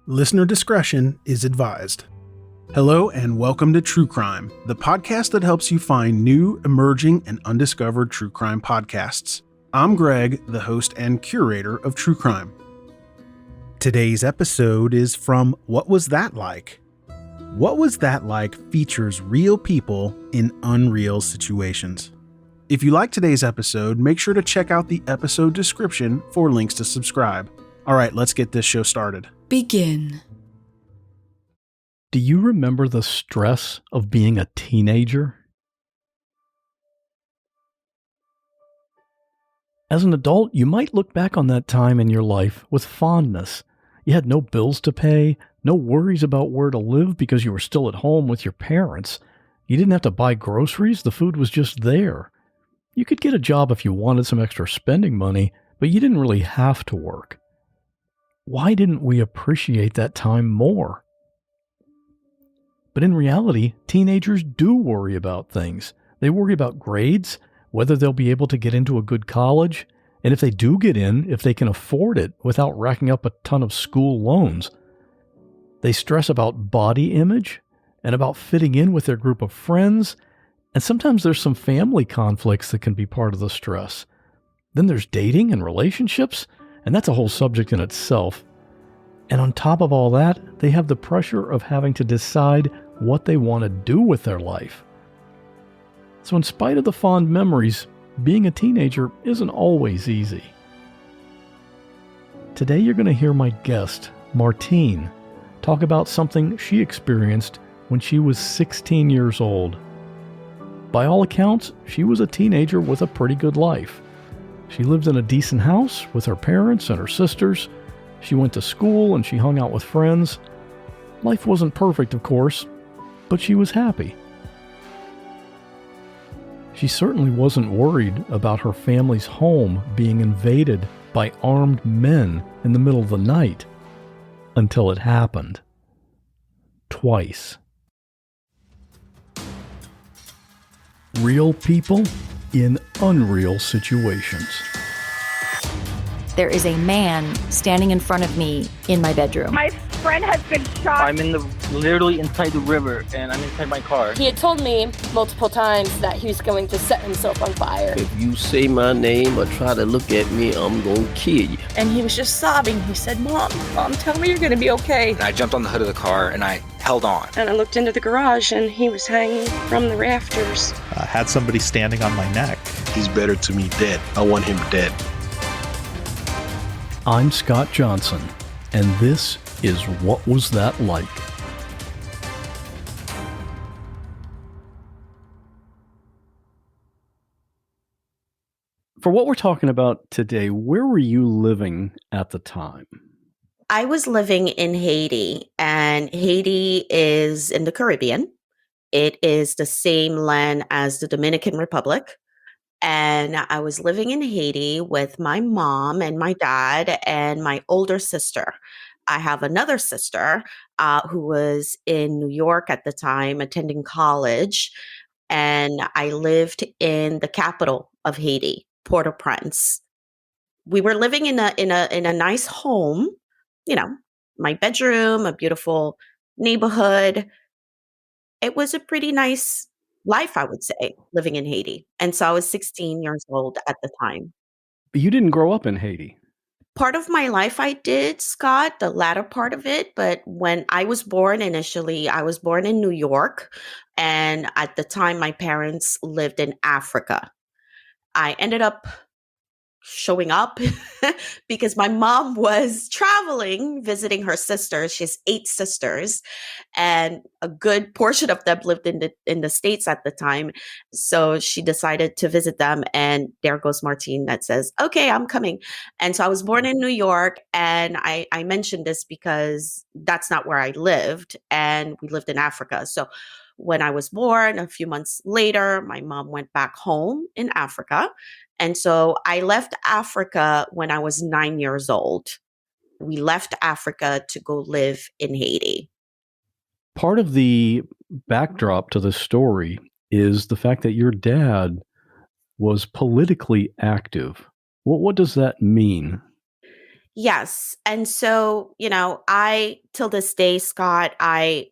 Listener discretion is advised. Hello and welcome to True Crime, the podcast that helps you find new, emerging, and undiscovered true crime podcasts. I'm Greg, the host and curator of True Crime. Today's episode is from What Was That Like? What Was That Like features real people in unreal situations. If you like today's episode, make sure to check out the episode description for links to subscribe. All right, let's get this show started. Begin. Do you remember the stress of being a teenager? As an adult, you might look back on that time in your life with fondness. You had no bills to pay, no worries about where to live because you were still at home with your parents. You didn't have to buy groceries, the food was just there. You could get a job if you wanted some extra spending money, but you didn't really have to work. Why didn't we appreciate that time more? But in reality, teenagers do worry about things. They worry about grades, whether they'll be able to get into a good college, and if they do get in, if they can afford it without racking up a ton of school loans. They stress about body image and about fitting in with their group of friends, and sometimes there's some family conflicts that can be part of the stress. Then there's dating and relationships, and that's a whole subject in itself. And on top of all that, they have the pressure of having to decide what they want to do with their life. So in spite of the fond memories, being a teenager isn't always easy. Today you're going to hear my guest, Martine, talk about something she experienced when she was 16 years old. By all accounts, she was a teenager with a pretty good life. She lived in a decent house with her parents and her sisters. She went to school and she hung out with friends. Life wasn't perfect, of course, but she was happy. She certainly wasn't worried about her family's home being invaded by armed men in the middle of the night, until it happened. Twice. Real people in unreal situations. There is a man standing in front of me in my bedroom. My friend has been shot. I'm literally inside the river, and I'm inside my car. He had told me multiple times that he was going to set himself on fire. If you say my name or try to look at me, I'm gonna kill you. And he was just sobbing. He said, Mom, tell me you're gonna be okay. And I jumped on the hood of the car, and I held on. And I looked into the garage, and he was hanging from the rafters. I had somebody standing on my neck. He's better to me dead. I want him dead. I'm Scott Johnson, and this is What Was That Like? For what we're talking about today, where were you living at the time? I was living in Haiti, and Haiti is in the Caribbean. It is the same land as the Dominican Republic. And I was living in Haiti with my mom and my dad and my older sister. I have another sister who was in New York at the time, attending college. And I lived in the capital of Haiti, Port-au-Prince. We were living in a nice home, my bedroom, a beautiful neighborhood. It was a pretty nice life, I would say, living in Haiti. And so I was 16 years old at the time. But you didn't grow up in Haiti. Part of my life I did, Scott, the latter part of it. But when I was born initially, I was born in New York. And at the time, my parents lived in Africa. I ended up showing up because my mom was traveling, visiting her sisters. She has 8 sisters, and a good portion of them lived in the States at the time. So she decided to visit them, and there goes Martine that says, okay, I'm coming. And so I was born in New York, and I mentioned this because that's not where I lived, and we lived in Africa. So when I was born, a few months later, my mom went back home in Africa. And so I left Africa when I was 9 years old. We left Africa to go live in Haiti. Part of the backdrop to the story is the fact that your dad was politically active. What does that mean? Yes. And so, till this day, Scott, I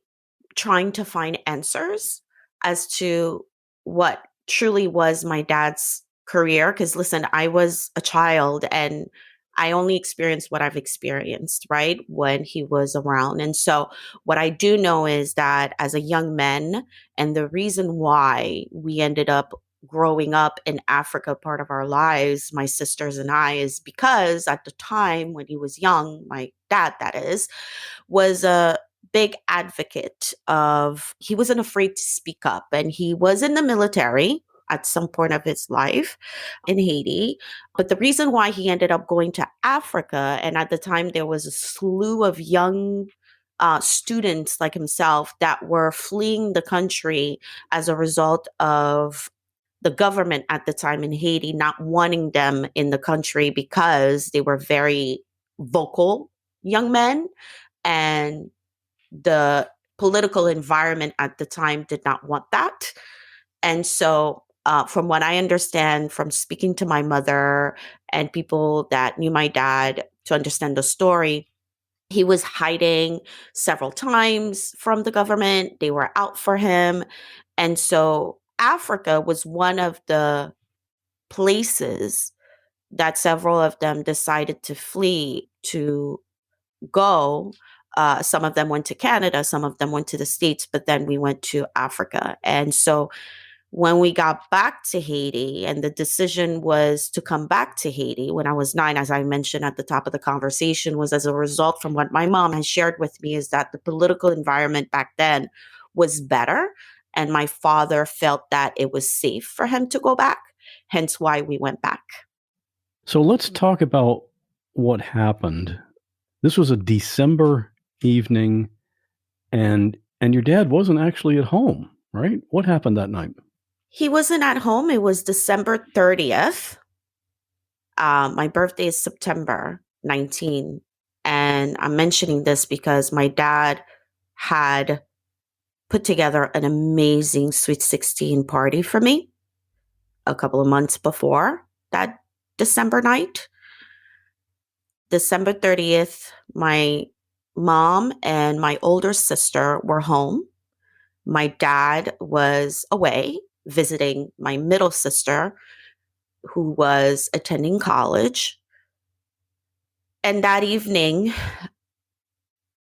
trying to find answers as to what truly was my dad's career. Because listen, I was a child and I only experienced what I've experienced, right? When he was around. And so, what I do know is that as a young man, and the reason why we ended up growing up in Africa part of our lives, my sisters and I, is because at the time when he was young, my dad, that is, was a big advocate of, he wasn't afraid to speak up, and he was in the military at some point of his life in Haiti. But the reason why he ended up going to Africa, and at the time there was a slew of young students like himself that were fleeing the country as a result of the government at the time in Haiti not wanting them in the country because they were very vocal young men, and the political environment at the time did not want that. And so, from what I understand from speaking to my mother and people that knew my dad to understand the story, he was hiding several times from the government. They were out for him. And so, Africa was one of the places that several of them decided to flee to go. Some of them went to Canada, some of them went to the States, but then we went to Africa. And so when we got back to Haiti, and the decision was to come back to Haiti when I was 9, as I mentioned at the top of the conversation, was as a result from what my mom has shared with me, is that the political environment back then was better. And my father felt that it was safe for him to go back, hence why we went back. So let's talk about what happened. This was a December evening, and your dad wasn't actually at home, right? What happened that night? He wasn't at home. It was December 30th. My birthday is September 19. And I'm mentioning this because my dad had put together an amazing Sweet 16 party for me a couple of months before that December night. December 30th, my mom and my older sister were home. My dad was away visiting my middle sister, who was attending college. And that evening,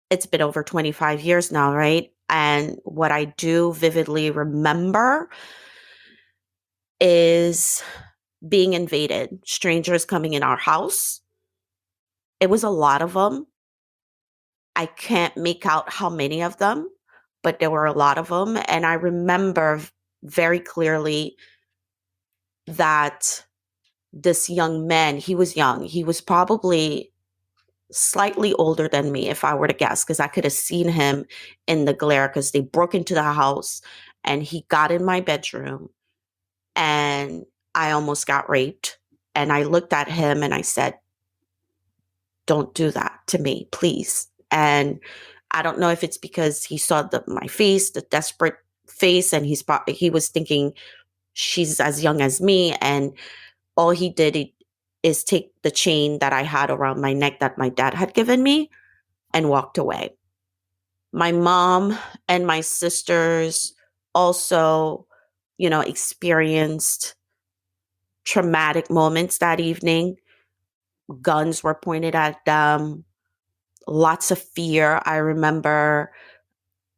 it's been over 25 years now, right? And what I do vividly remember is being invaded, strangers coming in our house. It was a lot of them. I can't make out how many of them, but there were a lot of them. And I remember very clearly that this young man, he was young. He was probably slightly older than me, if I were to guess, because I could have seen him in the glare, because they broke into the house and he got in my bedroom and I almost got raped. And I looked at him and I said, "Don't do that to me, please." And I don't know if it's because he saw my face, the desperate face, and he was thinking she's as young as me, and all he did is take the chain that I had around my neck that my dad had given me and walked away. My mom and my sisters also, experienced traumatic moments that evening. Guns were pointed at them, lots of fear, I remember,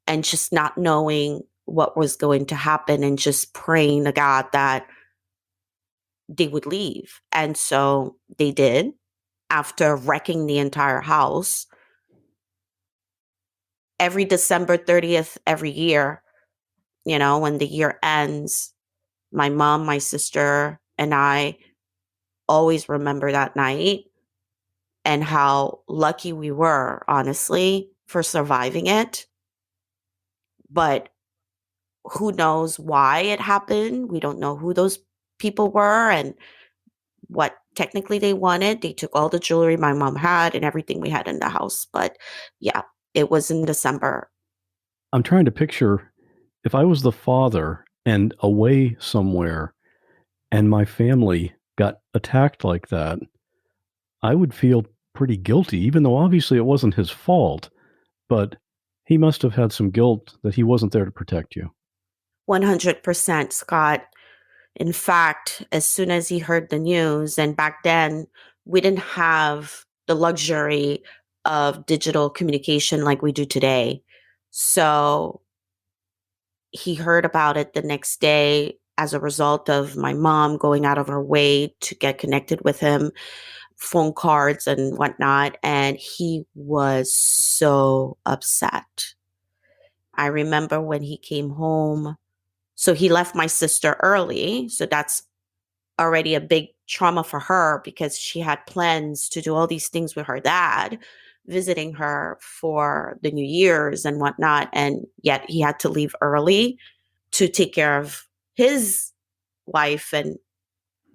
and just not knowing what was going to happen and just praying to God that they would leave. And so they did. After wrecking the entire house, every December 30th, every year, when the year ends, my mom, my sister, and I always remember that night and how lucky we were, honestly, for surviving it. But who knows why it happened? We don't know who those people were and what technically they wanted. They took all the jewelry my mom had and everything we had in the house. But yeah, it was in December. I'm trying to picture if I was the father and away somewhere and my family got attacked like that, I would feel pretty guilty, even though obviously it wasn't his fault. But he must have had some guilt that he wasn't there to protect you. 100%, Scott. In fact, as soon as he heard the news, and back then we didn't have the luxury of digital communication like we do today. So he heard about it the next day as a result of my mom going out of her way to get connected with him, phone cards and whatnot. And he was so upset. I remember when he came home. So he left my sister early. So that's already a big trauma for her because she had plans to do all these things with her dad, visiting her for the New Year's and whatnot. And yet he had to leave early to take care of his wife and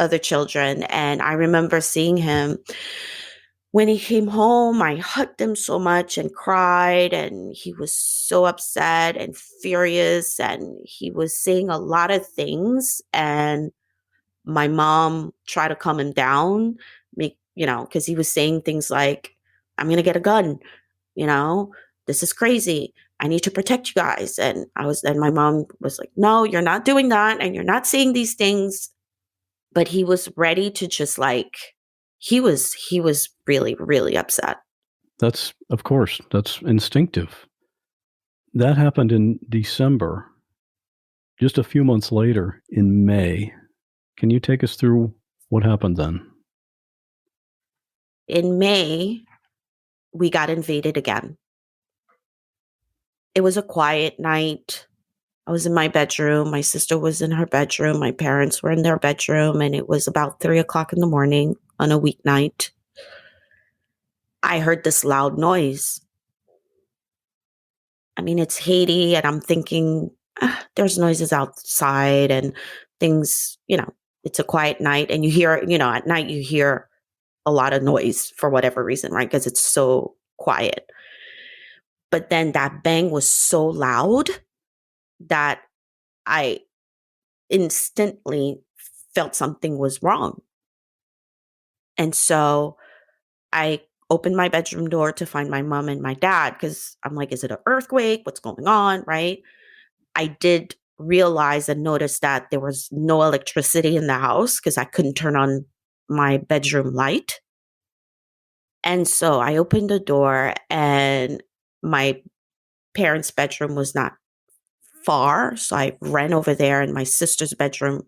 other children. And I remember seeing him when he came home. I hugged him so much and cried, and he was so upset and furious, and he was saying a lot of things. And my mom tried to calm him down, because he was saying things like, I'm going to get a gun, this is crazy. I need to protect you guys. And my mom was like, no, you're not doing that. And you're not saying these things. But he was ready to just he was really, really upset. That's instinctive. That happened in December. Just a few months later, in May, can you take us through what happened then? In May, we got invaded again. It was a quiet night. I was in my bedroom. My sister was in her bedroom. My parents were in their bedroom. And it was about 3:00 in the morning on a weeknight. I heard this loud noise. I mean, it's Haiti, and I'm thinking, there's noises outside and things, it's a quiet night. And you hear, at night you hear a lot of noise for whatever reason, right? Because it's so quiet. But then that bang was so loud that I instantly felt something was wrong. And so I opened my bedroom door to find my mom and my dad, because I'm like, is it an earthquake? What's going on? Right? I did realize and notice that there was no electricity in the house because I couldn't turn on my bedroom light. And so I opened the door, and my parents' bedroom was not far. So I ran over there, in my sister's bedroom.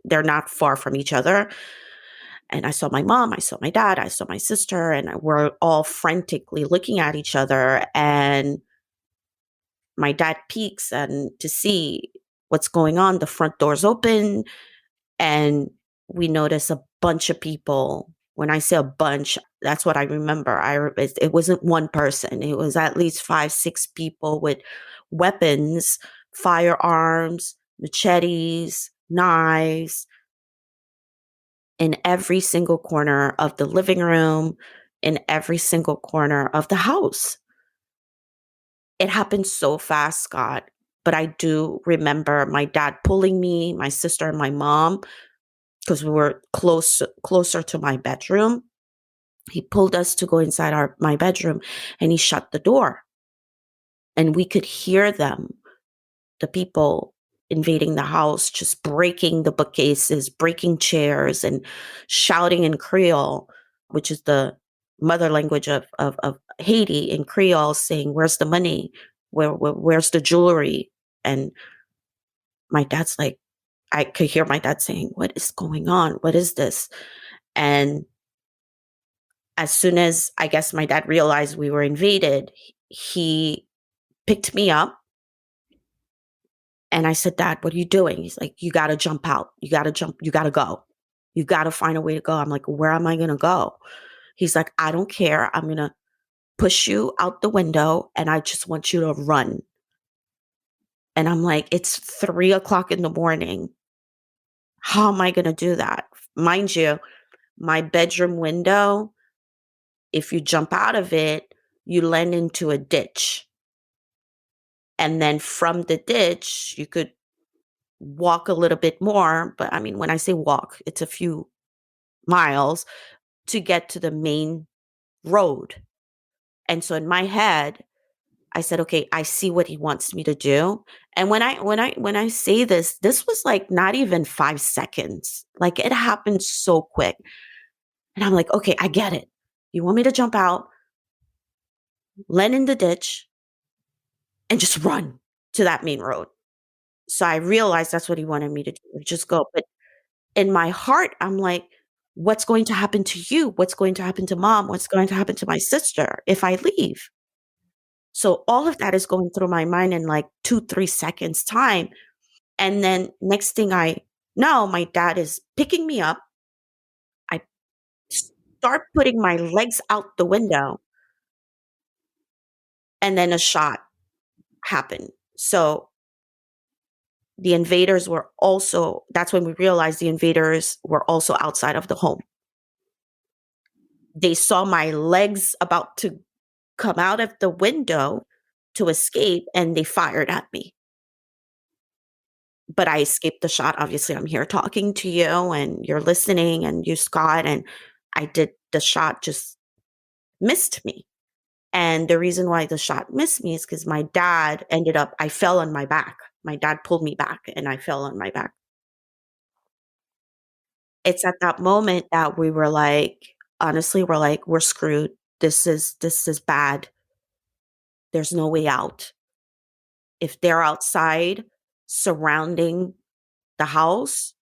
They're not far from each other. And I saw my mom, I saw my dad, I saw my sister, and we're all frantically looking at each other. And my dad peeks and to see what's going on. The front door's open, and we notice a bunch of people. When I say a bunch, that's what I remember. It wasn't one person. It was at least 5, 6 people with weapons, firearms, machetes, knives, in every single corner of the living room, in every single corner of the house. It happened so fast, Scott. But I do remember my dad pulling me, my sister, and my mom, because we were closer to my bedroom. He pulled us to go inside my bedroom, and he shut the door. And we could hear them, the people invading the house, just breaking the bookcases, breaking chairs, and shouting in Creole, which is the mother language of Haiti, in Creole, saying, where's the money? Where's the jewelry? And my dad's like, I could hear my dad saying, what is going on? What is this? And as soon as I guess my dad realized we were invaded, he picked me up. And I said, Dad, what are you doing? He's like, you got to jump out. You got to jump. You got to go. You got to find a way to go. I'm like, where am I going to go? He's like, I don't care. I'm going to push you out the window, and I just want you to run. And I'm like, it's 3:00 in the morning. How am I going to do that? Mind you, my bedroom window, if you jump out of it, you land into a ditch. And then from the ditch, you could walk a little bit more. But I mean, when I say walk, it's a few miles to get to the main road. And so in my head, I said, okay, I see what he wants me to do. And when I say this was like not even 5 seconds. Like it happened so quick. And I'm like, okay, I get it. You want me to jump out, land in the ditch, and just run to that main road. So I realized that's what he wanted me to do, just go. But in my heart, I'm like, what's going to happen to you? What's going to happen to mom? What's going to happen to my sister if I leave? So all of that is going through my mind in like 2, 3 seconds time. And then next thing I know, my dad is picking me up. I start putting my legs out the window, and then a shot happened. So the invaders were also, that's when we realized the invaders were also outside of the home. They saw my legs about to come out of the window to escape, and they fired at me. But I escaped the shot. Obviously, I'm here talking to you and you're listening, and you, Scott, and the shot just missed me. And the reason why the shot missed me is because my dad I fell on my back. My dad pulled me back and I fell on my back. It's at that moment that we were like, honestly, we're like, we're screwed. This is bad. There's no way out. If they're outside surrounding the house,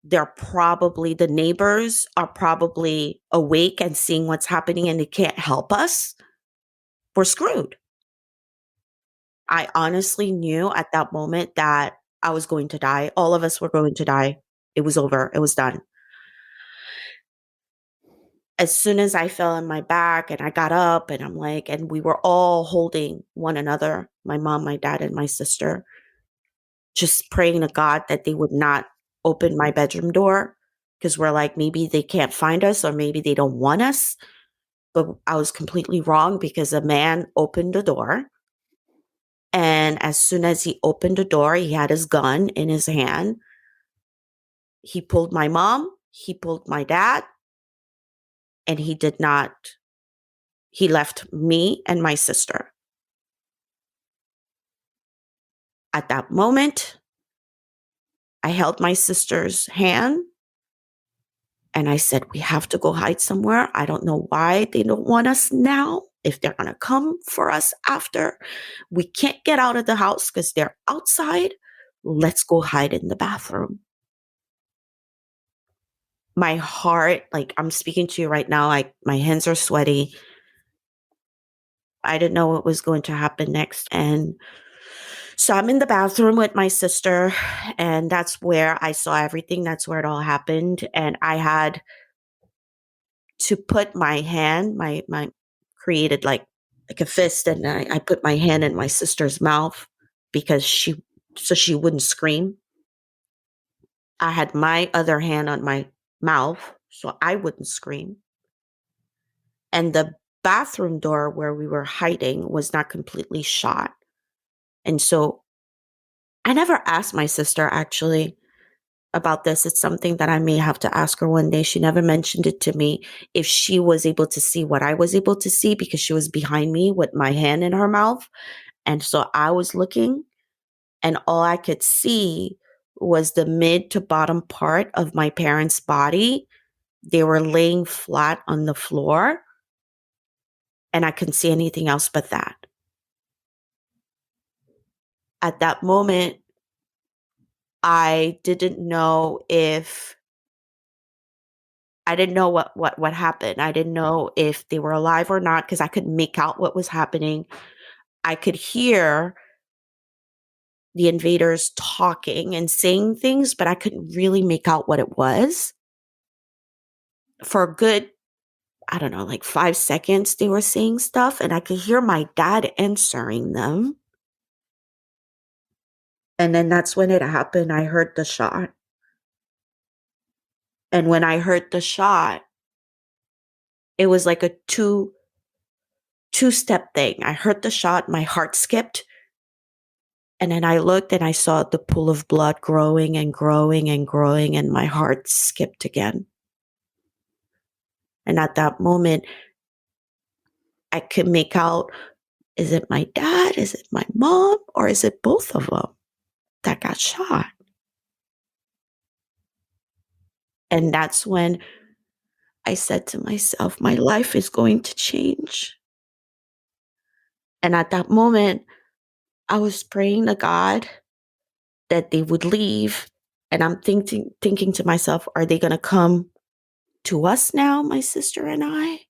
the neighbors are probably awake and seeing what's happening, and they can't help us. We're screwed. I honestly knew at that moment that I was going to die. All of us were going to die. It was over. It was done. As soon as I fell on my back and I got up, and I'm like, and we were all holding one another, my mom, my dad, and my sister, just praying to God that they would not open my bedroom door, because we're like, maybe they can't find us, or maybe they don't want us. But I was completely wrong, because a man opened the door. And as soon as he opened the door, he had his gun in his hand. He pulled my mom, he pulled my dad, and he left me and my sister. At that moment, I held my sister's hand and I said, we have to go hide somewhere. I don't know why they don't want us now. If they're going to come for us after, we can't get out of the house because they're outside. Let's go hide in the bathroom. My heart, like I'm speaking to you right now, like my hands are sweaty. I didn't know what was going to happen next. And so I'm in the bathroom with my sister, and that's where I saw everything. That's where it all happened. And I had to put my hand, my created like a fist, and I put my hand in my sister's mouth so she wouldn't scream. I had my other hand on my mouth so I wouldn't scream. And the bathroom door where we were hiding was not completely shut. And so I never asked my sister actually about this. It's something that I may have to ask her one day. She never mentioned it to me, if she was able to see what I was able to see, because she was behind me with my hand in her mouth. And so I was looking, and all I could see was the mid to bottom part of my parents' body. They were laying flat on the floor, and I couldn't see anything else but that. At that moment, I didn't know what happened. I didn't know if they were alive or not, because I couldn't make out what was happening. I could hear the invaders talking and saying things, but I couldn't really make out what it was. For a good, I don't know, like 5 seconds, they were saying stuff, and I could hear my dad answering them. And then that's when it happened. I heard the shot. And when I heard the shot, it was like a two-step thing. I heard the shot, my heart skipped. And then I looked and I saw the pool of blood growing and growing and growing, and my heart skipped again. And at that moment, I could make out, is it my dad? Is it my mom? Or is it both of them that got shot? And that's when I said to myself, my life is going to change. And at that moment, I was praying to God that they would leave. And I'm thinking to myself, are they going to come to us now, my sister and I?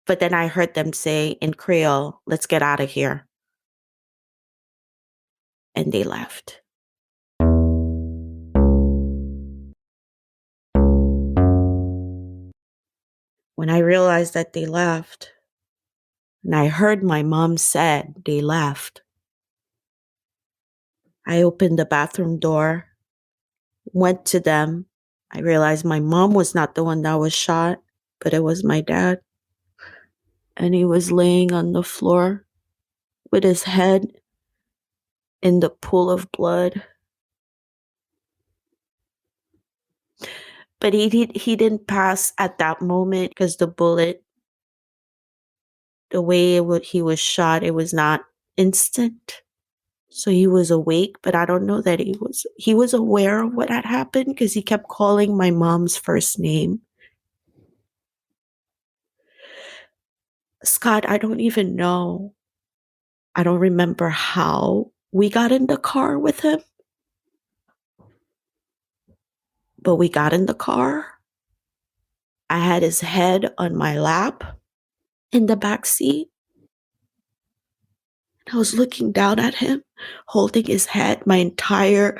But then I heard them say in Creole, let's get out of here. And they left. When I realized that they left, and I heard my mom said they left, I opened the bathroom door, went to them. I realized my mom was not the one that was shot, but it was my dad. And he was laying on the floor with his head in the pool of blood. But he didn't pass at that moment because the bullet, the way he was shot, it was not instant. So he was awake, but I don't know that he was aware of what had happened because he kept calling my mom's first name. Scott, I don't even know. I don't remember how we got in the car with him. But we got in the car. I had his head on my lap in the back seat. I was looking down at him, holding his head. My entire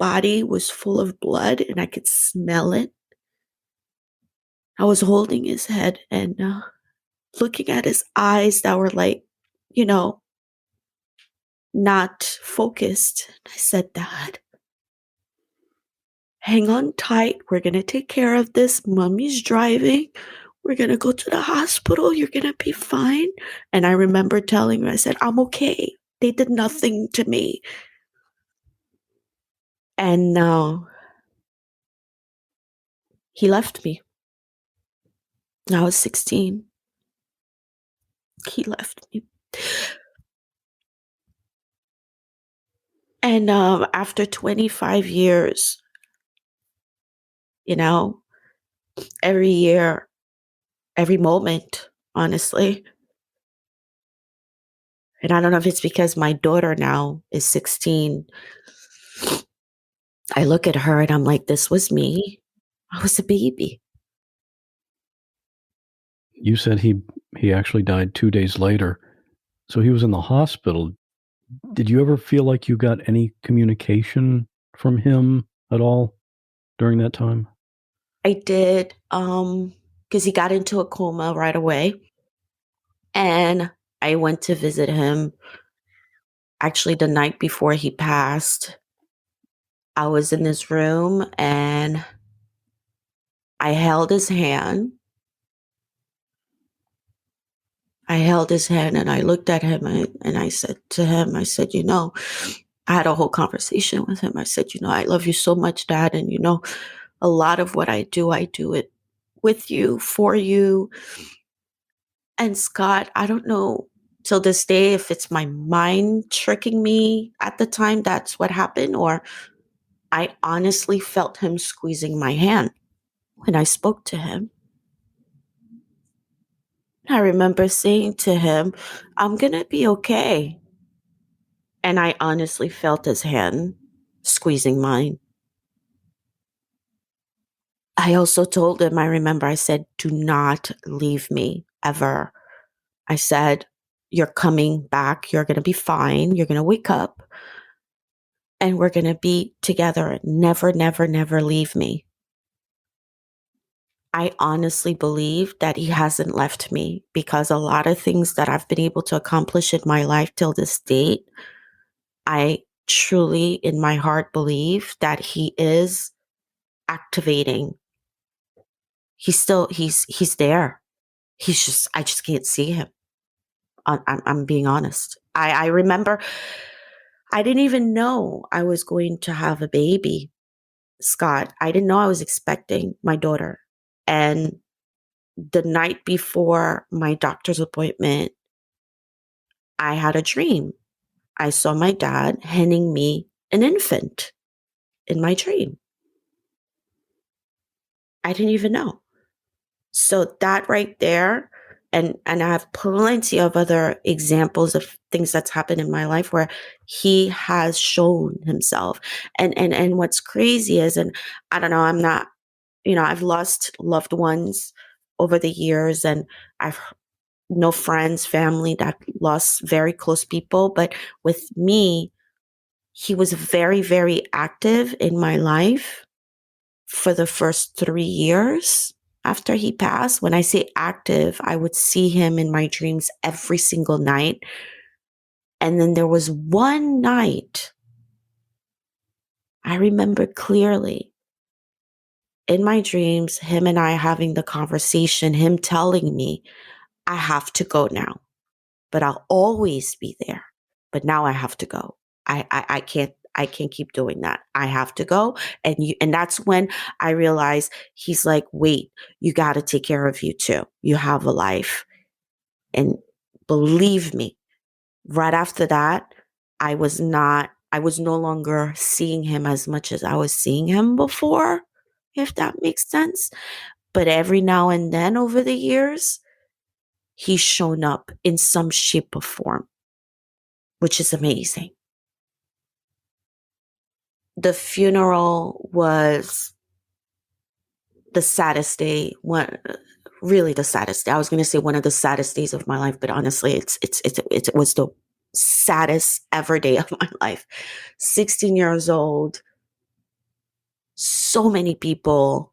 body was full of blood and I could smell it. I was holding his head and looking at his eyes that were like, not focused. I said, Dad, hang on tight. We're going to take care of this. Mommy's driving. We're going to go to the hospital. You're going to be fine. And I remember telling him, I said, I'm okay. They did nothing to me. And now he left me. I was 16. He left me. And after 25 years, every year, every moment, honestly. And I don't know if it's because my daughter now is 16. I look at her and I'm like, this was me. I was a baby. You said he actually died 2 days later. So he was in the hospital. Did you ever feel like you got any communication from him at all during that time? I did, because he got into a coma right away. And I went to visit him actually the night before he passed. I was in his room and I held his hand. And I looked at him and I said to him, I said, I had a whole conversation with him. I said, I love you so much, Dad. And, a lot of what I do it with you, for you. And Scott, I don't know till this day if it's my mind tricking me at the time that's what happened, or I honestly felt him squeezing my hand when I spoke to him. I remember saying to him, I'm going to be okay. And I honestly felt his hand squeezing mine. I also told him, I remember I said, do not leave me ever. I said, you're coming back. You're going to be fine. You're going to wake up and we're going to be together. Never, never, never leave me. I honestly believe that he hasn't left me because a lot of things that I've been able to accomplish in my life till this date, I truly in my heart believe that he is activating. He's there. I just can't see him. I'm being honest. I remember I didn't even know I was going to have a baby, Scott. I didn't know I was expecting my daughter. And the night before my doctor's appointment, I had a dream. I saw my dad handing me an infant in my dream. I didn't even know. So that right there, and I have plenty of other examples of things that's happened in my life where he has shown himself. And what's crazy is, and I don't know, I'm not, I've lost loved ones over the years, and I've no friends, family that lost very close people. But with me, he was very, very active in my life for the first 3 years after he passed. When I say active, I would see him in my dreams every single night. And then there was one night I remember clearly in my dreams, him and I having the conversation, him telling me, I have to go now, but I'll always be there. But now I have to go. I can't keep doing that. I have to go. And that's when I realized he's like, wait, you got to take care of you too. You have a life. And believe me, right after that, I was no longer seeing him as much as I was seeing him before, if that makes sense. But every now and then over the years, he's shown up in some shape or form, which is amazing. The funeral was the saddest day, really the saddest day. I was going to say one of the saddest days of my life, but honestly, it was the saddest ever day of my life. 16 years old, so many people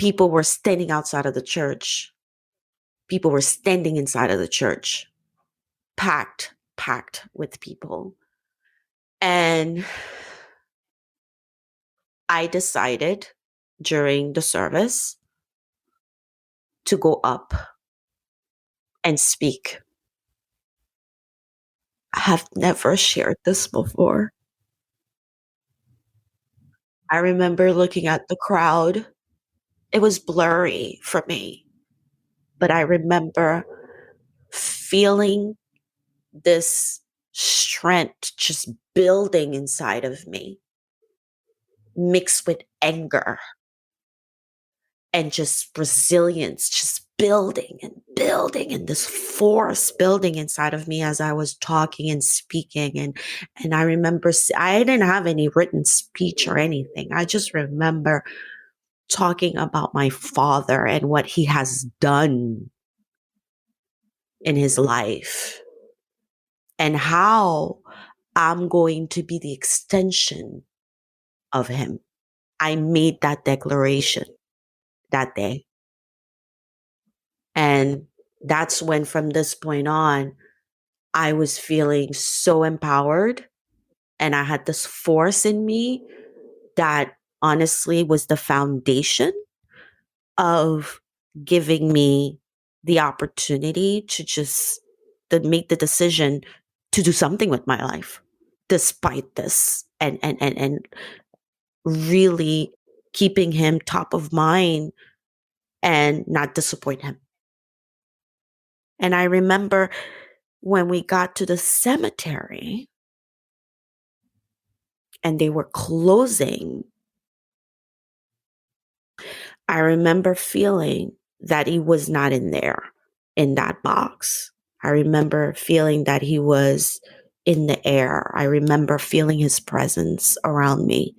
were standing outside of the church. People were standing inside of the church, packed with people. And I decided during the service to go up and speak. I have never shared this before. I remember looking at the crowd. It was blurry for me, but I remember feeling this strength just building inside of me, mixed with anger and just resilience, just building and this force building inside of me as I was talking and speaking. And I remember I didn't have any written speech or anything. I just remember talking about my father and what he has done in his life and how I'm going to be the extension of him. I made that declaration that day. And that's when, from this point on, I was feeling so empowered. And I had this force in me that honestly was the foundation of giving me the opportunity to make the decision to do something with my life despite this, and really keeping him top of mind and not disappoint him. And I remember when we got to the cemetery and they were closing, I remember feeling that he was not in there, in that box. I remember feeling that he was in the air. I remember feeling his presence around me.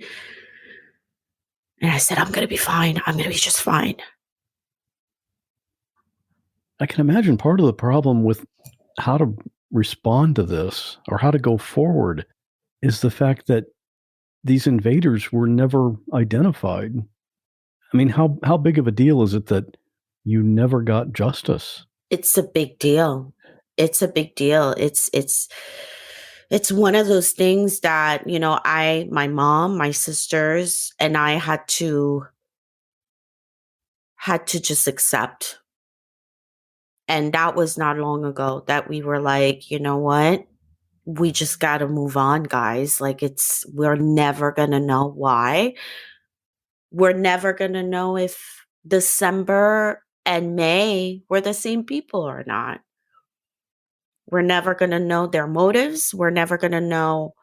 And I said, I'm going to be fine. I'm going to be just fine. I can imagine part of the problem with how to respond to this or how to go forward is the fact that these invaders were never identified. I mean, how big of a deal is it that you never got justice? It's a big deal. It's a big deal. It's one of those things that, my mom, my sisters, and I had to just accept. And that was not long ago that we were like, you know what? We just got to move on, guys. Like, we're never going to know why. We're never going to know if December and May were the same people or not. We're never going to know their motives. We're never going to know,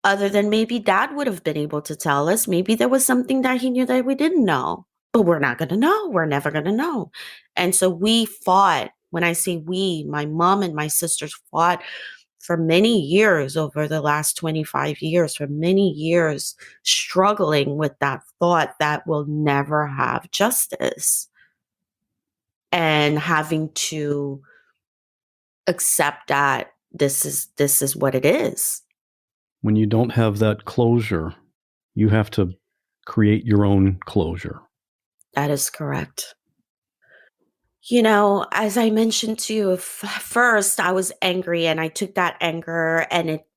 other than maybe dad would have been able to tell us. Maybe there was something that he knew that we didn't know, but we're not going to know. We're never going to know. And so we fought. When I say we, my mom and my sisters fought for many years over the last 25 years, for many years, struggling with that thought that we'll never have justice and having to accept that this is what it is. When you don't have that closure, you have to create your own closure. That is correct. You know, as I mentioned to you, first I was angry and I took that anger and it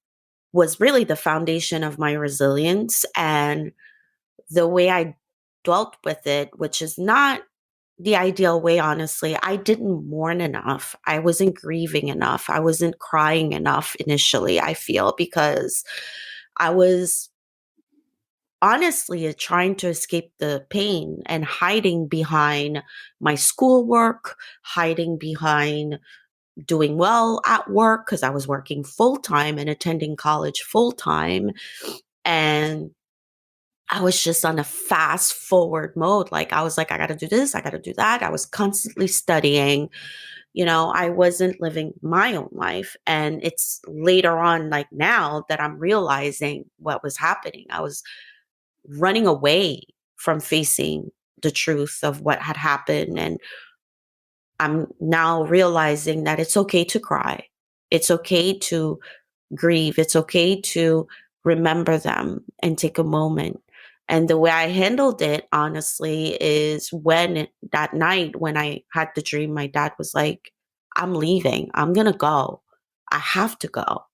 was really the foundation of my resilience and the way I dwelt with it, which is not the ideal way, honestly. I didn't mourn enough. I wasn't grieving enough. I wasn't crying enough initially, I feel, because I was honestly trying to escape the pain and hiding behind my schoolwork, hiding behind doing well at work because I was working full time and attending college full time. And I was just on a fast forward mode. Like, I was like, I got to do this, I got to do that. I was constantly studying. You know, I wasn't living my own life. And it's later on, like now, that I'm realizing what was happening. I was running away from facing the truth of what had happened. And I'm now realizing that it's okay to cry. It's okay to grieve. It's okay to remember them and take a moment. And the way I handled it, honestly, is that night when I had the dream, my dad was like, I'm leaving. I'm going to go. I have to go.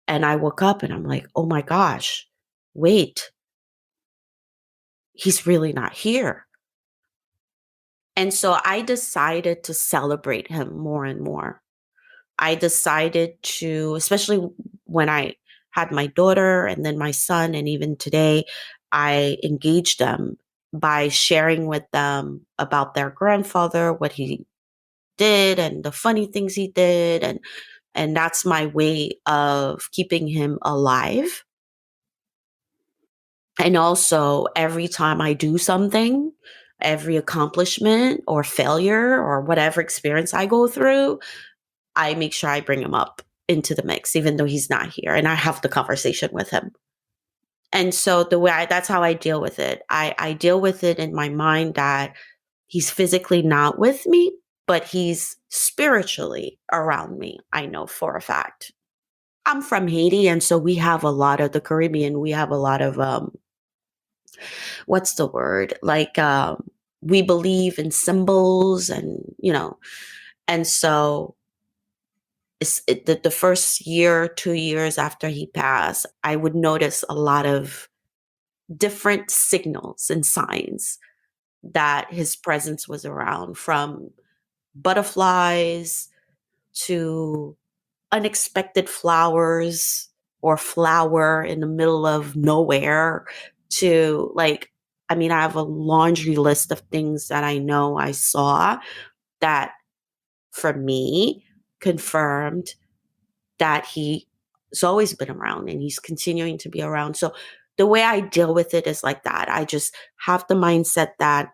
And I woke up and I'm like, oh my gosh, wait, he's really not here. And so I decided to celebrate him more and more. I decided to, especially when I had my daughter and then my son, and even today, I engaged them by sharing with them about their grandfather, what he did and the funny things he did. And that's my way of keeping him alive. And also, every time I do something, every accomplishment or failure or whatever experience I go through, I make sure I bring him up into the mix, even though he's not here. And I have the conversation with him. And so that's how I deal with it. I deal with it in my mind that he's physically not with me, but he's spiritually around me. I know for a fact. I'm from Haiti. And so we have a lot of the Caribbean. We have a lot of, what's the word? Like, we believe in symbols and, and so the first year, 2 years after he passed, I would notice a lot of different signals and signs that his presence was around, from butterflies to unexpected flowers or flower in the middle of nowhere to like, I mean, I have a laundry list of things that I know I saw that for me confirmed that he's always been around and he's continuing to be around. So the way I deal with it is like that. I just have the mindset that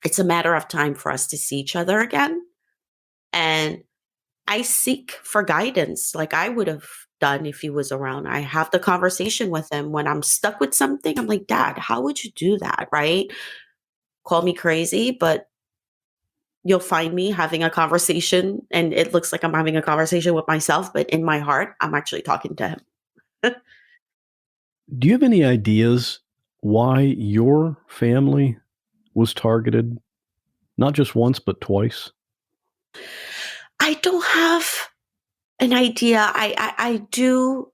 it's a matter of time for us to see each other again. And I seek for guidance like I would have done if he was around. I have the conversation with him when I'm stuck with something. I'm like, Dad, how would you do that? Right? Call me crazy, but you'll find me having a conversation and it looks like I'm having a conversation with myself, but in my heart, I'm actually talking to him. Do you have any ideas why your family was targeted, not just once, but twice? I don't have an idea. I do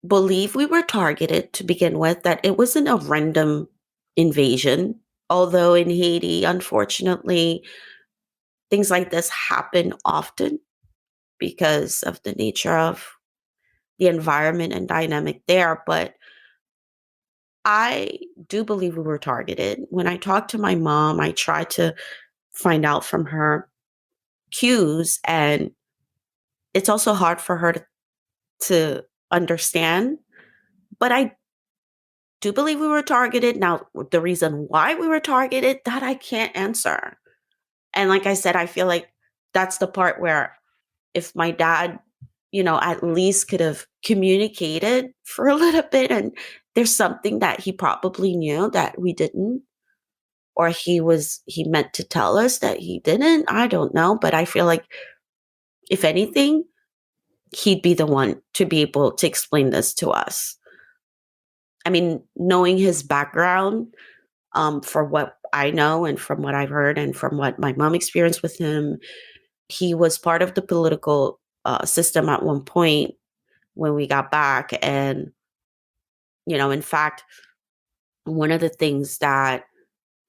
believe we were targeted to begin with, that it wasn't a random invasion. Although in Haiti, unfortunately, things like this happen often because of the nature of the environment and dynamic there. But I do believe we were targeted. When I talked to my mom, I tried to find out from her cues, and it's also hard for her to understand. But I do believe we were targeted. Now, the reason why we were targeted, that I can't answer. And like I said, I feel like that's the part where if my dad, at least could have communicated for a little bit, and there's something that he probably knew that we didn't, or he meant to tell us that he didn't. I don't know. But I feel like if anything, he'd be the one to be able to explain this to us. I mean, knowing his background, for what I know and from what I've heard and from what my mom experienced with him, he was part of the political system at one point when we got back. And, in fact, one of the things that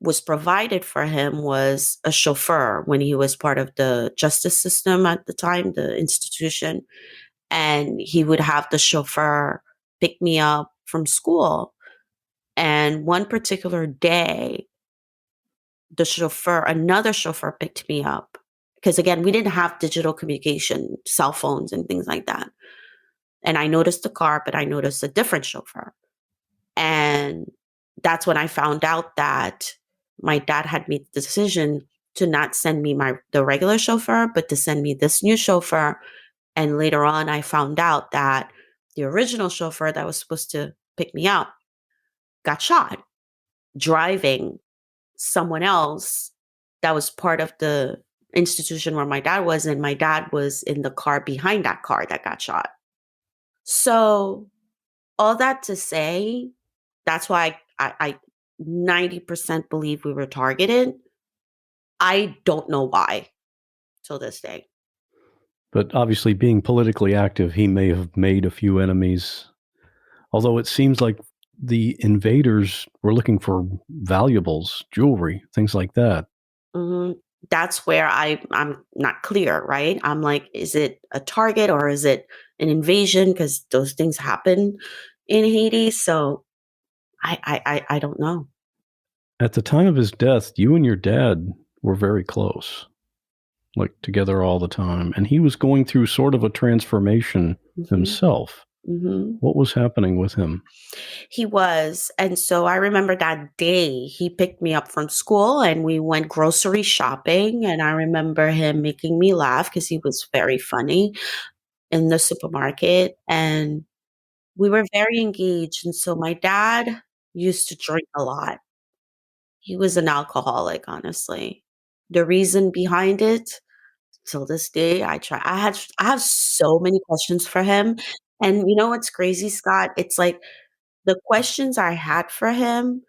was provided for him was a chauffeur when he was part of the justice system at the time, the institution. And he would have the chauffeur pick me up from school. And one particular day, another chauffeur picked me up. Because again, we didn't have digital communication, cell phones and things like that. And I noticed the car, but I noticed a different chauffeur. And that's when I found out that my dad had made the decision to not send me the regular chauffeur, but to send me this new chauffeur. And later on, I found out that the original chauffeur that was supposed to pick me up got shot driving someone else that was part of the institution where my dad was, and my dad was in the car behind that car that got shot. So all that to say, that's why I 90% believe we were targeted. I don't know why till this day. But obviously, being politically active, he may have made a few enemies. Although it seems like the invaders were looking for valuables, jewelry, things like that. Mm-hmm. That's where I'm not clear, right? I'm like, is it a target or is it an invasion? Because those things happen in Haiti. So I don't know. At the time of his death, you and your dad were very close, like together all the time. And he was going through sort of a transformation himself. Mm-hmm. What was happening with him? He was. And so I remember that day he picked me up from school and we went grocery shopping. And I remember him making me laugh because he was very funny in the supermarket. And we were very engaged. And so my dad used to drink a lot. He was an alcoholic, honestly. The reason behind it, till this day, I have so many questions for him. And you know what's crazy, Scott? It's like the questions I had for him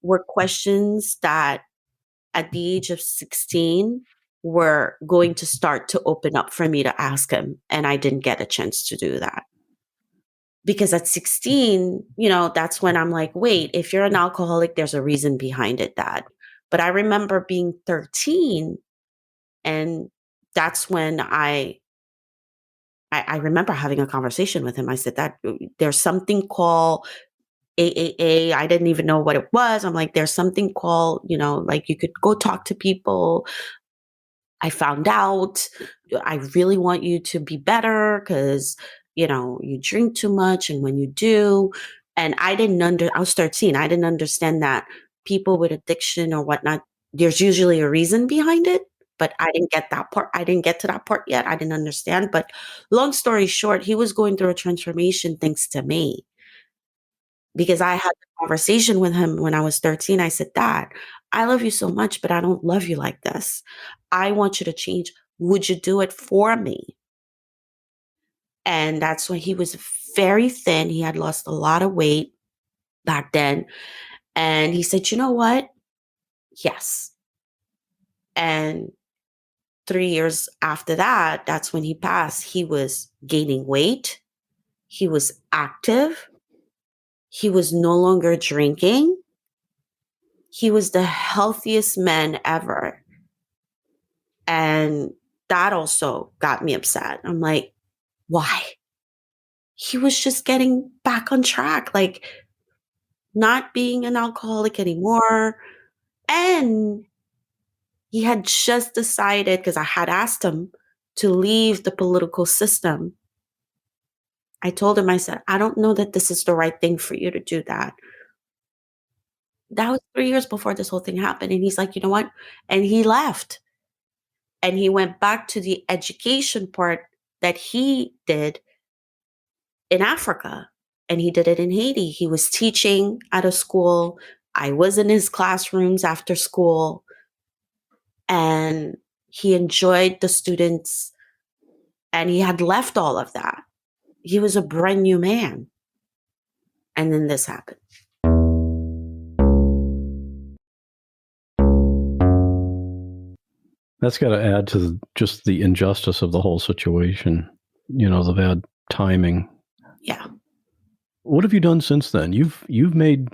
were questions that at the age of 16 were going to start to open up for me to ask him. And I didn't get a chance to do that. Because at 16, that's when I'm like, wait, if you're an alcoholic, there's a reason behind it, Dad. But I remember being 13, and that's when I remember having a conversation with him. I said that there's something called AAA. I didn't even know what it was. I'm like, there's something called, like you could go talk to people. I found out I really want you to be better because, you drink too much. And when you do, and I was 13. I didn't understand that people with addiction or whatnot, there's usually a reason behind it. But I didn't get that part. I didn't get to that part yet. I didn't understand. But long story short, he was going through a transformation thanks to me. Because I had a conversation with him when I was 13. I said, Dad, I love you so much, but I don't love you like this. I want you to change. Would you do it for me? And that's when he was very thin. He had lost a lot of weight back then. And he said, you know what? Yes. And 3 years after that, that's when he passed. He was gaining weight. He was active. He was no longer drinking. He was the healthiest man ever. And that also got me upset. I'm like, why? He was just getting back on track. Like, not being an alcoholic anymore. And he had just decided, because I had asked him to leave the political system. I told him, I said, I don't know that this is the right thing for you to do that. That was 3 years before this whole thing happened. And he's like, you know what? And he left. And he went back to the education part that he did in Africa. And he did it in Haiti. He was teaching at a school. I was in his classrooms after school. And he enjoyed the students. And he had left all of that. He was a brand new man. And then this happened. That's got to add to just the injustice of the whole situation, the bad timing. Yeah. What have you done since then? You've made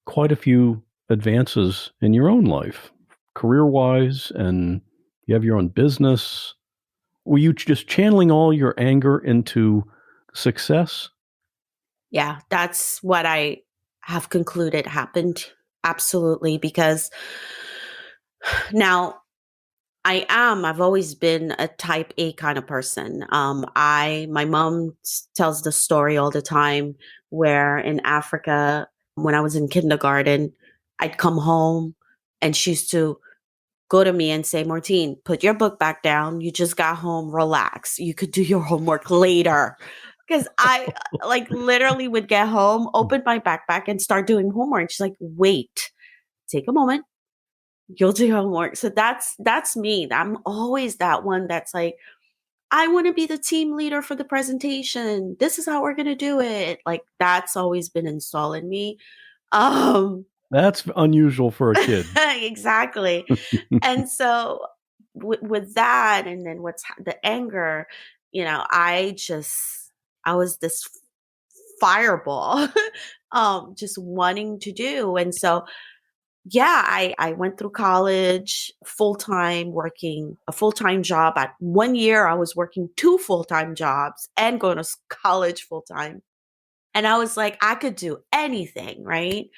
quite a few advances in your own life, career-wise, and you have your own business. Were you just channeling all your anger into success? Yeah, that's what I have concluded happened. Absolutely. Because now I've always been a type A kind of person. My mom tells the story all the time where in Africa, when I was in kindergarten, I'd come home and she used to go to me and say, Martine, put your book back down. You just got home, relax. You could do your homework later. Because I literally would get home, open my backpack and start doing homework. She's like, wait, take a moment. You'll do homework. So that's me. I'm always that one that's like, I want to be the team leader for the presentation. This is how we're going to do it. Like that's always been installed in me. That's unusual for a kid. Exactly. And so with that, and then the anger, I was this fireball, just wanting to do. And so, yeah, I went through college full-time, working a full-time job. At 1 year, I was working 2 full-time jobs and going to college full-time. And I was like, I could do anything, right?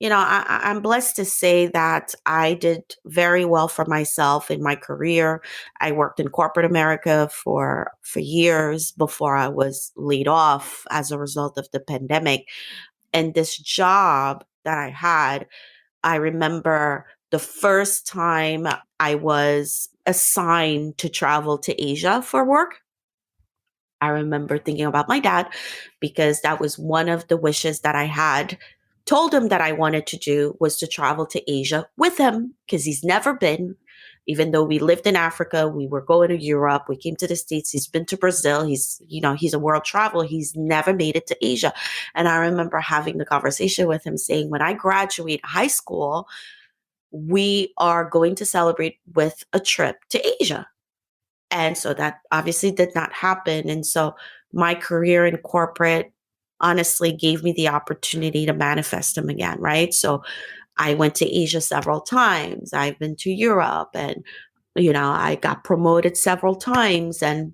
I'm blessed to say that I did very well for myself in my career. I worked in corporate America for years before I was laid off as a result of the pandemic. And this job that I had, I remember the first time I was assigned to travel to Asia for work. I remember thinking about my dad because that was one of the wishes that I had told him that I wanted to do, was to travel to Asia with him because he's never been. Even though we lived in Africa, we were going to Europe, we came to the States, he's been to Brazil, he's a world traveler, he's never made it to Asia. And I remember having the conversation with him saying, when I graduate high school, we are going to celebrate with a trip to Asia. And so that obviously did not happen. And so my career in corporate honestly gave me the opportunity to manifest them again, right? So I went to Asia several times. I've been to Europe and, I got promoted several times and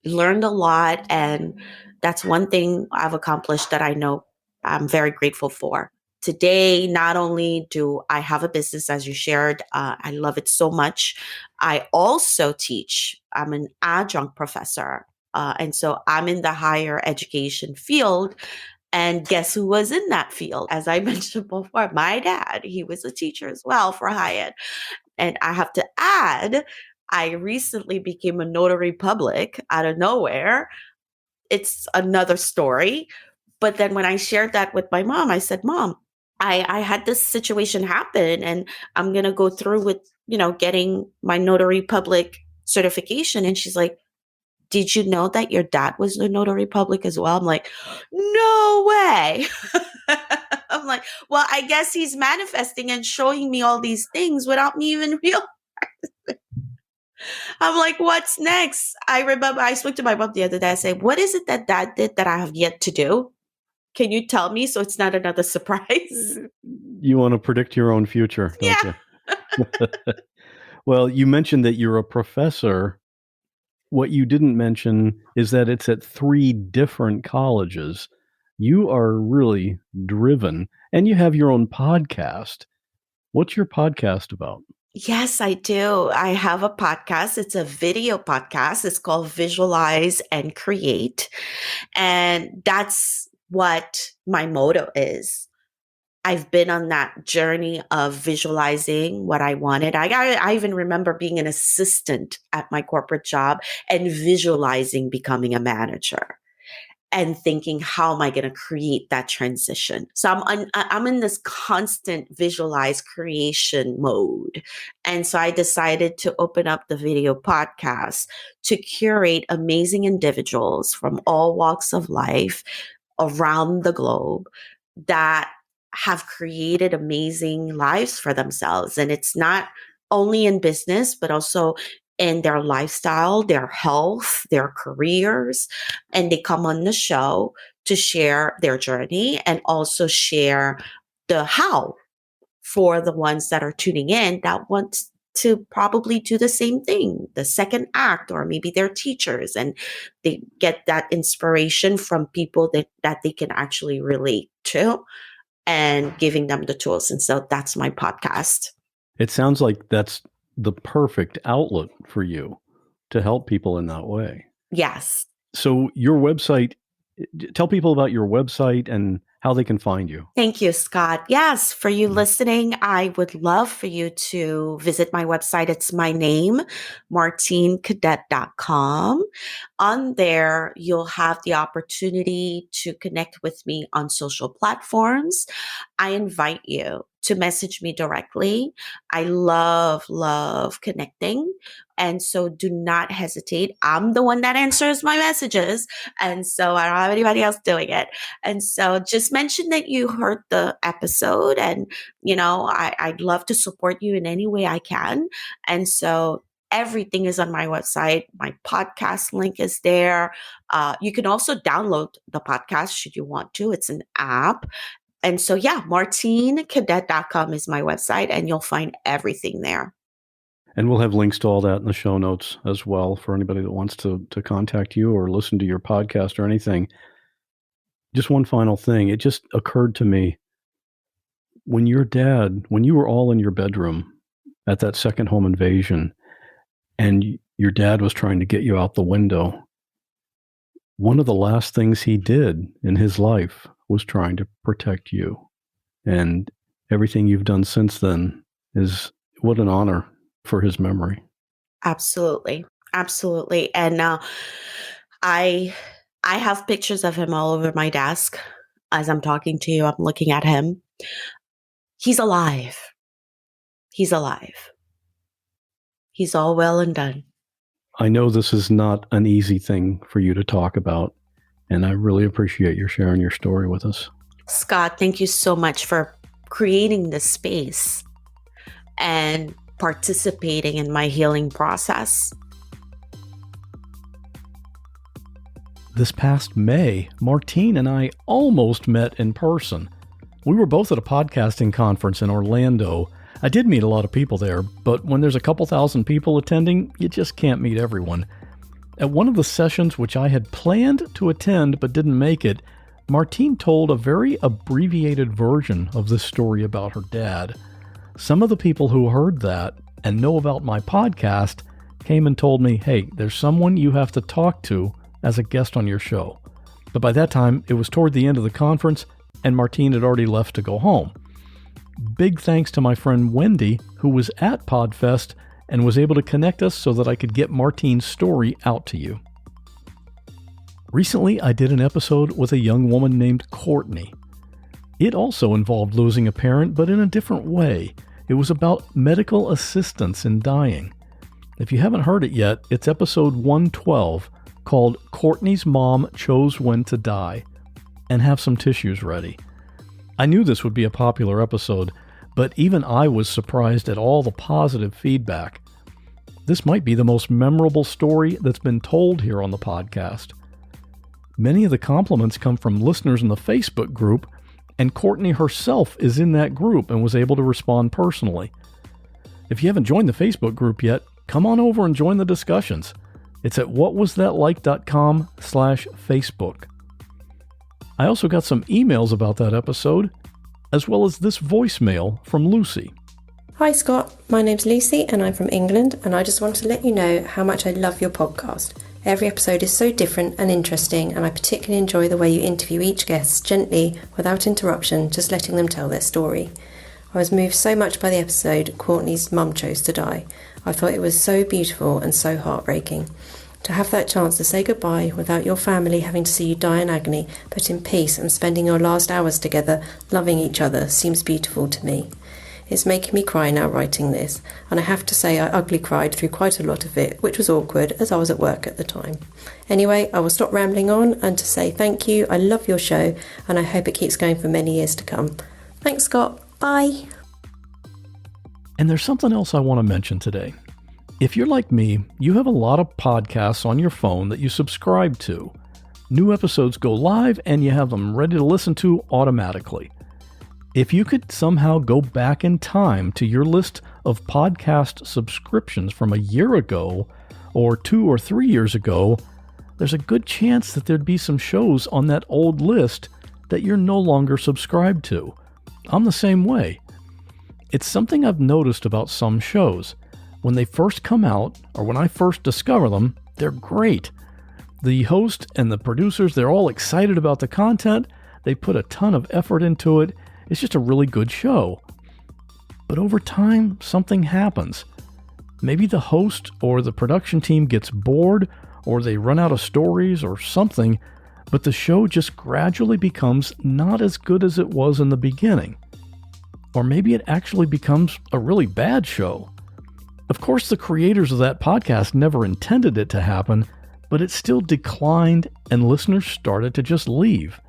learned a lot. And that's one thing I've accomplished that I know I'm very grateful for. Today, not only do I have a business, as you shared, I love it so much. I also teach. I'm an adjunct professor. And so I'm in the higher education field. And guess who was in that field? As I mentioned before, my dad, he was a teacher as well for high ed. And I have to add, I recently became a notary public out of nowhere. It's another story. But then when I shared that with my mom, I said, Mom, I had this situation happen and I'm going to go through with, getting my notary public certification. And she's like, did you know that your dad was the notary public as well? I'm like, no way. I'm like, well, I guess he's manifesting and showing me all these things without me even realizing. I'm like, what's next? I remember I spoke to my mom the other day. I said, what is it that dad did that I have yet to do? Can you tell me so it's not another surprise? You want to predict your own future, don't you? Well, you mentioned that you're a professor. What you didn't mention is that it's at 3 different colleges. You are really driven, and you have your own podcast. What's your podcast about? Yes, I do. I have a podcast. It's a video podcast. It's called Visualize and Create. And that's what my motto is. I've been on that journey of visualizing what I wanted. I even remember being an assistant at my corporate job and visualizing becoming a manager and thinking, how am I going to create that transition? So I'm in this constant visualize creation mode. And so I decided to open up the video podcast to curate amazing individuals from all walks of life around the globe that have created amazing lives for themselves. And it's not only in business, but also in their lifestyle, their health, their careers. And they come on the show to share their journey and also share the how for the ones that are tuning in that want to probably do the same thing, the second act, or maybe they're teachers and they get that inspiration from people that they can actually relate to and giving them the tools. And so that's my podcast. It sounds like that's the perfect outlet for you to help people in that way. Yes. So your website, tell people about your website and how they can find you. Thank you, Scott. Yes, for you listening, I would love for you to visit my website. It's my name, martinecadet.com. On there, you'll have the opportunity to connect with me on social platforms. I invite you to message me directly. I love connecting. And so do not hesitate. I'm the one that answers my messages. And so I don't have anybody else doing it. And so just mention that you heard the episode and, I'd love to support you in any way I can. And so everything is on my website. My podcast link is there. You can also download the podcast should you want to. It's an app. And so, martinecadet.com is my website, and you'll find everything there. And we'll have links to all that in the show notes as well for anybody that wants to contact you or listen to your podcast or anything. Just one final thing. It just occurred to me, when you were all in your bedroom at that second home invasion, and your dad was trying to get you out the window, one of the last things he did in his life was trying to protect you. And everything you've done since then is what an honor for his memory. Absolutely. Absolutely. And I have pictures of him all over my desk. As I'm talking to you, I'm looking at him. He's alive. He's alive. He's all well and done. I know this is not an easy thing for you to talk about, and I really appreciate your sharing your story with us. Scott, thank you so much for creating this space and participating in my healing process. This past May, Martine and I almost met in person. We were both at a podcasting conference in Orlando. I did meet a lot of people there, but when there's a couple thousand people attending, you just can't meet everyone. At one of the sessions which I had planned to attend but didn't make it, Martine told a very abbreviated version of this story about her dad. Some of the people who heard that and know about my podcast came and told me, hey, there's someone you have to talk to as a guest on your show. But by that time, it was toward the end of the conference, and Martine had already left to go home. Big thanks to my friend Wendy, who was at PodFest and was able to connect us so that I could get Martine's story out to you. Recently, I did an episode with a young woman named Courtney. It also involved losing a parent, but in a different way. It was about medical assistance in dying. If you haven't heard it yet, it's episode 112, called Courtney's Mom Chose When to Die, and have some tissues ready. I knew this would be a popular episode, but even I was surprised at all the positive feedback. This might be the most memorable story that's been told here on the podcast. Many of the compliments come from listeners in the Facebook group, and Courtney herself is in that group and was able to respond personally. If you haven't joined the Facebook group yet, come on over and join the discussions. It's at whatwasthatlike.com/Facebook. I also got some emails about that episode, as well as this voicemail from Lucy. Hi Scott, my name's Lucy and I'm from England, and I just want to let you know how much I love your podcast. Every episode is so different and interesting, and I particularly enjoy the way you interview each guest gently, without interruption, just letting them tell their story. I was moved so much by the episode Courtney's mum chose to die. I thought it was so beautiful and so heartbreaking. To have that chance to say goodbye without your family having to see you die in agony, but in peace and spending your last hours together, loving each other, seems beautiful to me. It's making me cry now writing this, and I have to say I ugly cried through quite a lot of it, which was awkward as I was at work at the time. Anyway, I will stop rambling on and to say thank you, I love your show, and I hope it keeps going for many years to come. Thanks Scott, bye! And there's something else I want to mention today. If you're like me, you have a lot of podcasts on your phone that you subscribe to. New episodes go live and you have them ready to listen to automatically. If you could somehow go back in time to your list of podcast subscriptions from a year ago or 2 or 3 years ago, there's a good chance that there'd be some shows on that old list that you're no longer subscribed to. I'm the same way. It's something I've noticed about some shows. When they first come out, or when I first discover them, they're great. The host and the producers, they're all excited about the content. They put a ton of effort into it. It's just a really good show. But over time, something happens. Maybe the host or the production team gets bored, or they run out of stories or something, but the show just gradually becomes not as good as it was in the beginning. Or maybe it actually becomes a really bad show. Of course, the creators of that podcast never intended it to happen, but it still declined and listeners started to just leave.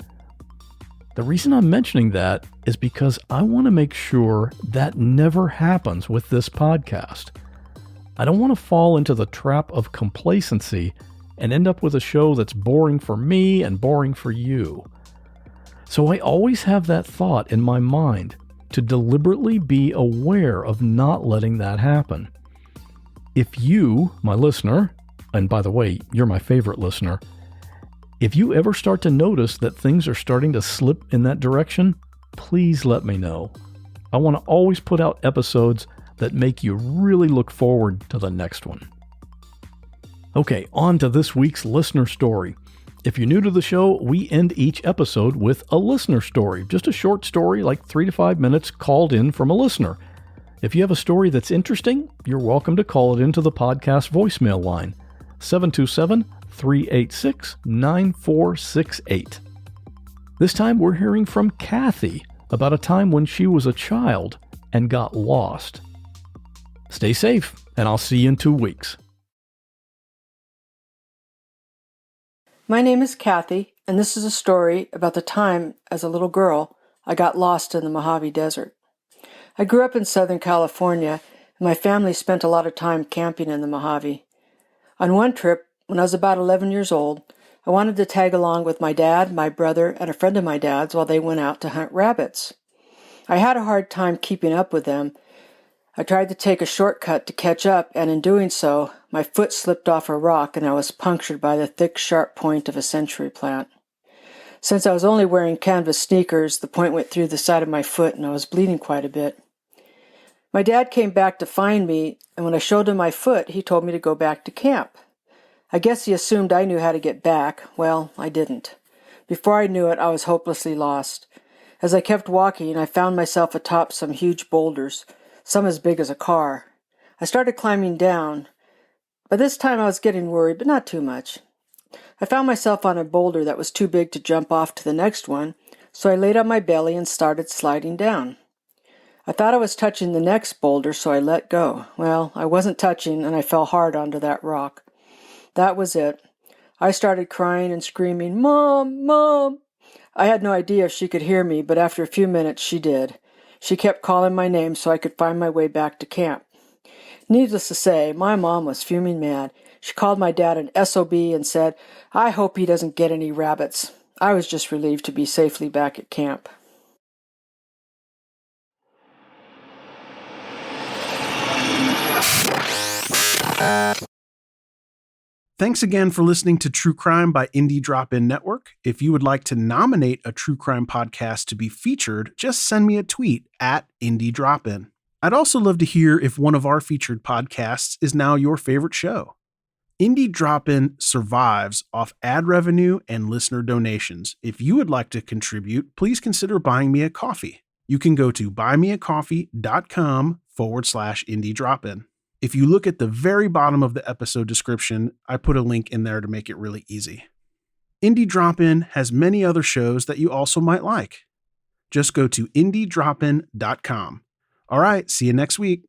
The reason I'm mentioning that is because I want to make sure that never happens with this podcast. I don't want to fall into the trap of complacency and end up with a show that's boring for me and boring for you. So I always have that thought in my mind to deliberately be aware of not letting that happen. If you, my listener, and by the way, you're my favorite listener, if you ever start to notice that things are starting to slip in that direction, please let me know. I want to always put out episodes that make you really look forward to the next one. Okay, on to this week's listener story. If you're new to the show, we end each episode with a listener story, just a short story, like 3 to 5 minutes, called in from a listener. If you have a story that's interesting, you're welcome to call it into the podcast voicemail line, 727-386-9468. This time we're hearing from Kathy about a time when she was a child and got lost. Stay safe, and I'll see you in 2 weeks. My name is Kathy, and this is a story about the time, as a little girl, I got lost in the Mojave Desert. I grew up in Southern California, and my family spent a lot of time camping in the Mojave. On one trip, when I was about 11 years old, I wanted to tag along with my dad, my brother, and a friend of my dad's while they went out to hunt rabbits. I had a hard time keeping up with them. I tried to take a shortcut to catch up, and in doing so, my foot slipped off a rock and I was punctured by the thick, sharp point of a century plant. Since I was only wearing canvas sneakers, the point went through the side of my foot and I was bleeding quite a bit. My dad came back to find me, and when I showed him my foot, he told me to go back to camp. I guess he assumed I knew how to get back. Well, I didn't. Before I knew it, I was hopelessly lost. As I kept walking, I found myself atop some huge boulders, some as big as a car. I started climbing down. By this time I was getting worried, but not too much. I found myself on a boulder that was too big to jump off to the next one, so I laid on my belly and started sliding down. I thought I was touching the next boulder, so I let go. Well, I wasn't touching, and I fell hard onto that rock. That was it. I started crying and screaming, "Mom! Mom!" I had no idea if she could hear me, but after a few minutes she did. She kept calling my name so I could find my way back to camp. Needless to say, my mom was fuming mad. She called my dad an SOB and said, "I hope he doesn't get any rabbits." I was just relieved to be safely back at camp. Thanks again for listening to True Crime by Indie Drop-In Network. If you would like to nominate a true crime podcast to be featured, just send me a tweet at Indie Drop-In. I'd also love to hear if one of our featured podcasts is now your favorite show. Indie Drop-In survives off ad revenue and listener donations. If you would like to contribute, please consider buying me a coffee. You can go to buymeacoffee.com/Indie Drop-In. If you look at the very bottom of the episode description, I put a link in there to make it really easy. Indie Drop-In has many other shows that you also might like. Just go to indiedropin.com. All right, see you next week.